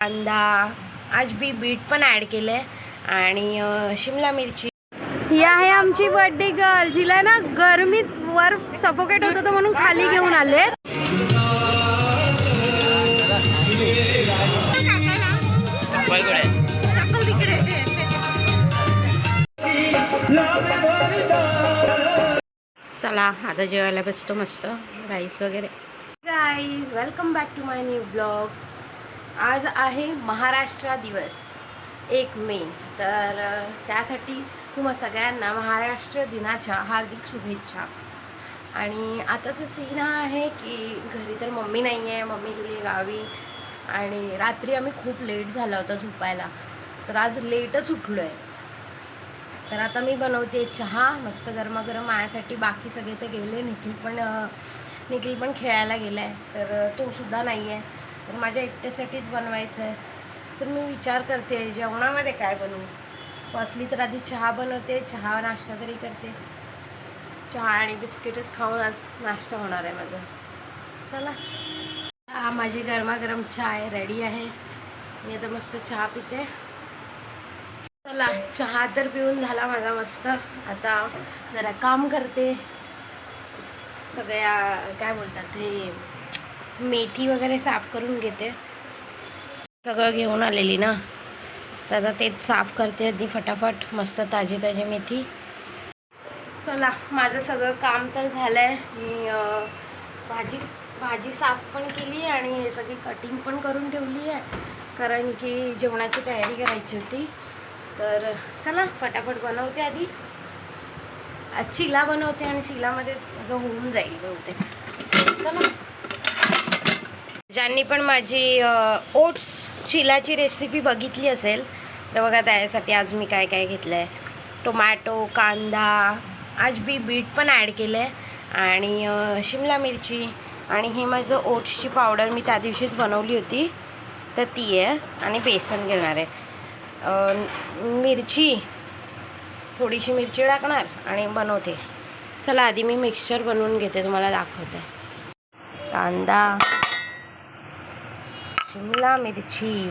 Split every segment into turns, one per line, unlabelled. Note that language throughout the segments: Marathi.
कांदा, आज बीट पण ॲड केलं आहे आणि शिमला मिरची. ही आहे आमची बर्थडे गर्ल, जिला ना गरमीत वर सफोकेट होत होतं म्हणून खाली घेऊन आले. चला आता जेवायला बसतो मस्त राईस वगैरे. Guys welcome back to my new blog. आज आहे महाराष्ट्र दिवस 1 मे. तर त्यासाठी तुम्हा सगळ्यांना महाराष्ट्र दिनाच्या हार्दिक शुभेच्छा. आणि आताचं सीन हा आहे की घरी तर मम्मी नाही आहे, मम्मी गेली आहे गावी आणि रात्री आम्ही खूप लेट झाला होता झोपायला, तर आज लेटच उठलो आहे. तर आता मी बनवते चहा मस्त गरमागरम माझ्यासाठी. बाकी सगळे तर गेले, निखिल पण खेळायला गेला आहे, तर तो सुद्धा नाही आहे, तर माझ्या एकट्यासाठीच बनवायचं आहे. तर मी विचार करते जेवणामध्ये काय बनवू. फर्स्टली तर आधी चहा बनवते, चहा नाश्ता तरी करते. चहा आणि बिस्किटच खाऊन आज नाश्ता होणार आहे माझा. चला, हा माझी गरमागरम चाय रेडी आहे. मी आता मस्त चहा पिते. चला, चहा तर पिऊन झाला माझा मस्त. आता जरा काम करते, सगळ्या काय बोलतात हे मेथी वगैरे साफ करून घेते. सगळं घेऊन आलेली ना, तर आता तेच साफ करते आधी फटाफट. मस्त ताजी ताजी मेथी. चला, माझं सगळं काम तर झालं आहे. मी भाजी साफ पण केली आणि हे सगळी कटिंग पण करून ठेवली आहे, कारण की जेवणाची तयारी करायची होती. तर चला फटाफट बनवते. आधी चिला बनवते आणि चिलामध्येच माझं होऊन जाईल बहुतेक. चला, ज्यांनी पण माझी ओट्स चिलाची रेसिपी बघितली असेल तर बघा, त्यासाठी आज मी काय काय घेतलं आहे. टोमॅटो, कांदा, आज बीट पण ॲड केलं आहे आणि शिमला मिरची. आणि हे माझं ओट्सची पावडर मी त्या दिवशीच बनवली होती, तर ती आहे. आणि बेसन घेणार आहे. मिरची, थोडीशी मिरची टाकणार आणि बनवते. चला, आधी मी मिक्सचर बनवून घेते, तुम्हाला दाखवते. कांदा, शिमला मिरची,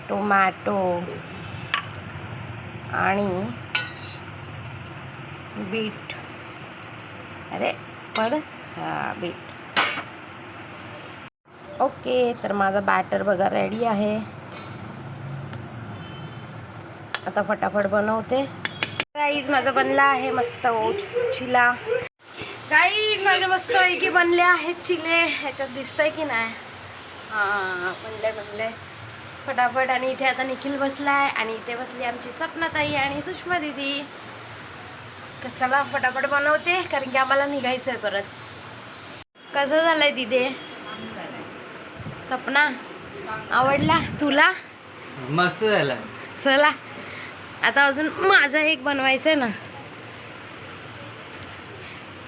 टोमॅटो आणि बीट. अरे पड, हां बीट. ओके, तर माझा बॅटर बघा रेडी आहे. आता फटाफट बनवते. गाईज माझा बनला आहे मस्त ओट्स चिला. गाईज माझे मस्त पैकी बनले आहेत चिले. ह्याच्यात दिसतंय की नाही? हां, बनले फटाफट. आणि इथे आता निखिल बसलाय आणि इथे बसली आमची सपनाताई आणि सुषमा दीदी. तर चला फटाफट बनवते, कारण की आम्हाला निघायचं आहे परत. कसं झालंय दीदी? सपना आवडला तुला?
मस्त झाला.
चला, आता अजून माझा एक बनवायचं आहे ना,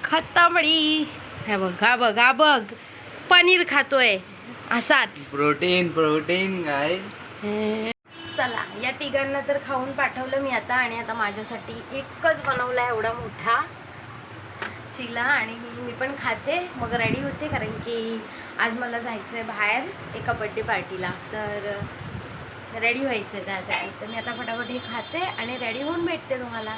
खतामडी. हे बघ, हा बघ, हा बघ, पनीर खातोय असाच.
प्रोटीन काय.
चला, या तिघांना तर खाऊन पाठवलं मी आता. आणि आता माझ्यासाठी एकच बनवला एवढा मोठा चिला आणि मी पण खाते, मग रेडी होते, कारण की आज मला जायचं आहे बाहेर एका बड्डे पार्टीला, तर रेडी व्हायचं आहे त्यासाठी. तर मी आता फटाफट हे खाते आणि रेडी होऊन भेटते तुम्हाला.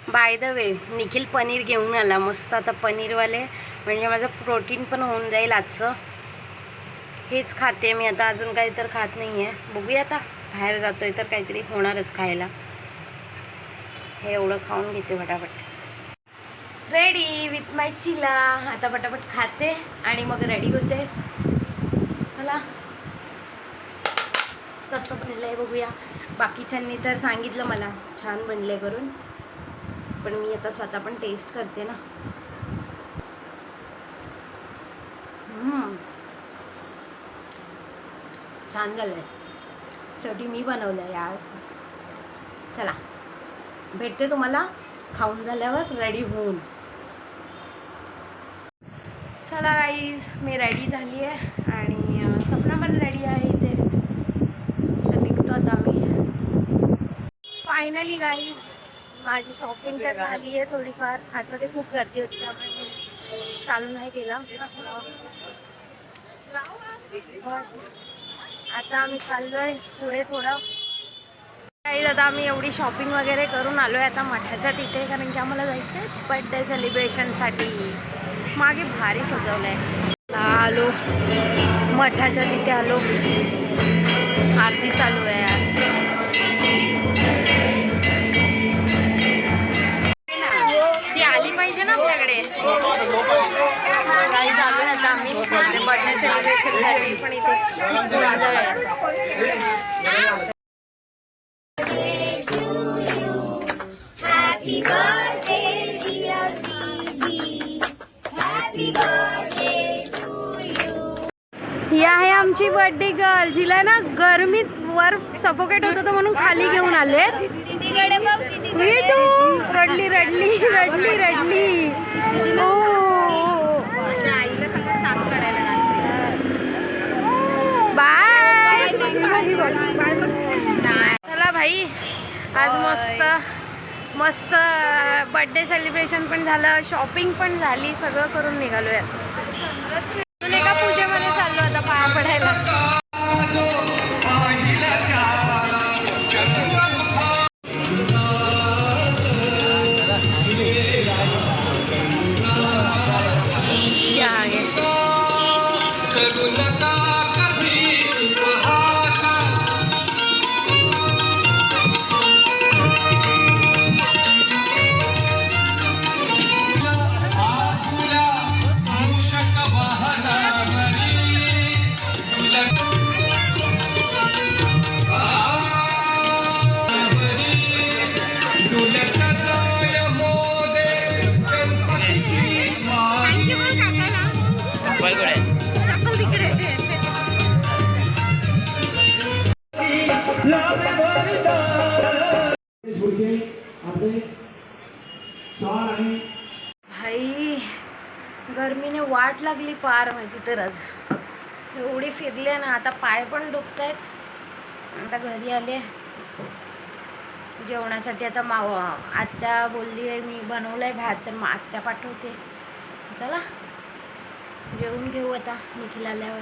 By the way, Nikhil paneer घेऊन आला मस्त. आता पनीरवाले म्हणजे माझं प्रोटीन पण होऊन जाईल आजचं. हेच खाते मी आता, अजून काही तर खात नाही आहे. बघूया, आता बाहेर जातो आहे तर काहीतरी होणारच खायला. हे एवढं खाऊन घेते फटाफट. रेडी विथ माय चिला. आता फटाफट खाते आणि मग रेडी होते. चला, कसं बनलं आहे बघूया. बाकीच्यांनी तर सांगितलं मला छान बनले करून, पण मी आता स्वतः पण टेस्ट करते ना. छान झालं आहे. शेवटी मी बनवलं आहे यार. चला, भेटते तुम्हाला खाऊन झाल्यावर रेडी होऊन. चला गाईज, मी रेडी झाली आहे आणि सपना पण रेडी आहे इथे. तर निघतो आता मी. फायनली गाईज, माझी शॉपिंग तर झाली आहे थोडीफार. आतमध्ये खूप गर्दी होती त्यामुळे चालू नाही केला. आता आम्ही चाललोय पुढे थोडं काही. आता आम्ही एवढी शॉपिंग वगैरे करून आलोय आता मठाच्या तिथे, कारण की आम्हाला जायचंय बर्थडे सेलिब्रेशनसाठी. मागे भारी सजवलंय. आलो मठाच्या तिथे आलो, आरती चालू आहे. ती आली पाहिजे ना आपल्याकडे. काही चालू आहे आता आम्ही बर्थडे सेलिब्रेशनसाठी, पण इथे गोंधळ आहे. ही आहे आमची बर्थडे गर्ल, जिला ना गरमीत वर सफोकेट होत होतं म्हणून खाली घेऊन आले. रडली रडली रडली रडली. बाय. चला भाई, आज मस्त मस्त बर्थडे सेलिब्रेशन पण झालं, शॉपिंग पण झाली, सगळं करून निघालोय. एका पूजेमध्ये चाललो आता पाया पडायला. भाई गरमीने वाट लागली पार माझी तर. आज एवढी फिरले ना, आता पाय पण दुखत आहेत. आता घरी आले जेवणासाठी. आता आत्या बोलली आहे मी बनवलंय भात, तर मग आत्या पाठवते. चला जेवून घेऊ आता निखिल आल्यावर.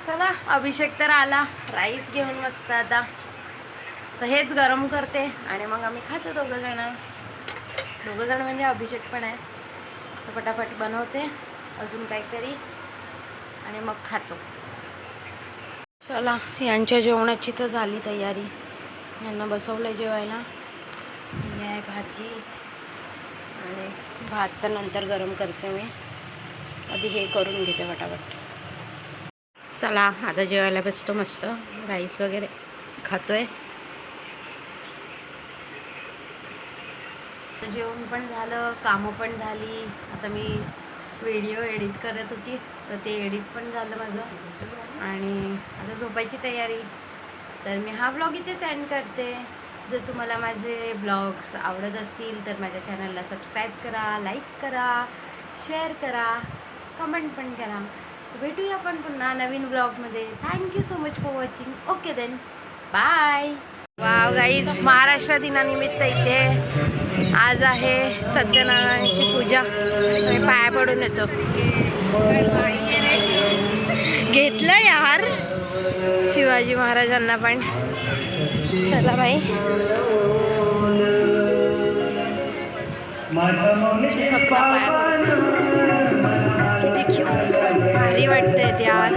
चला अभिषेक तर आला, राईस घेऊन मस्त. आता तर हेच गरम करते आणि मग आम्ही खातो दोघंजण म्हणजे अभिषेक पण आहे. तर पटापट बनवते अजून काहीतरी आणि मग खातो. चला यांच्या जेवणाची तर झाली तयारी. यांना बसवलं जेवायला. ही आहे भाजी आणि भात तर नंतर गरम करते मी, आधी हे करून घेते पटापट. चला आता जेवायला बसतो. मस्त राईस वगैरे खातोय. जेवण पण झालं, कामं पण झाली. आता मी व्हिडिओ एडिट करत होती, तर ते एडिट पण झालं माझं आणि आता झोपायची तयारी. तर मी हा ब्लॉग इथेच एंड करते. जर तुम्हाला माझे ब्लॉग्स आवडत असतील तर माझ्या चॅनलला सबस्क्राईब करा, लाईक करा, शेअर करा, कमेंट पण करा. भेटूया आपण पुन्हा नवीन ब्लॉगमध्ये. Thank you so much for watching. Okay then, bye. Wow guys, Maharashtra दिनानिमित्त इथे आज आहे सत्यनारायणची पूजा. मी पाया पडून येतो. घेतलं यार शिवाजी महाराजांना पण. चला बाई, किती क्यूट भारी वाटतंय यार.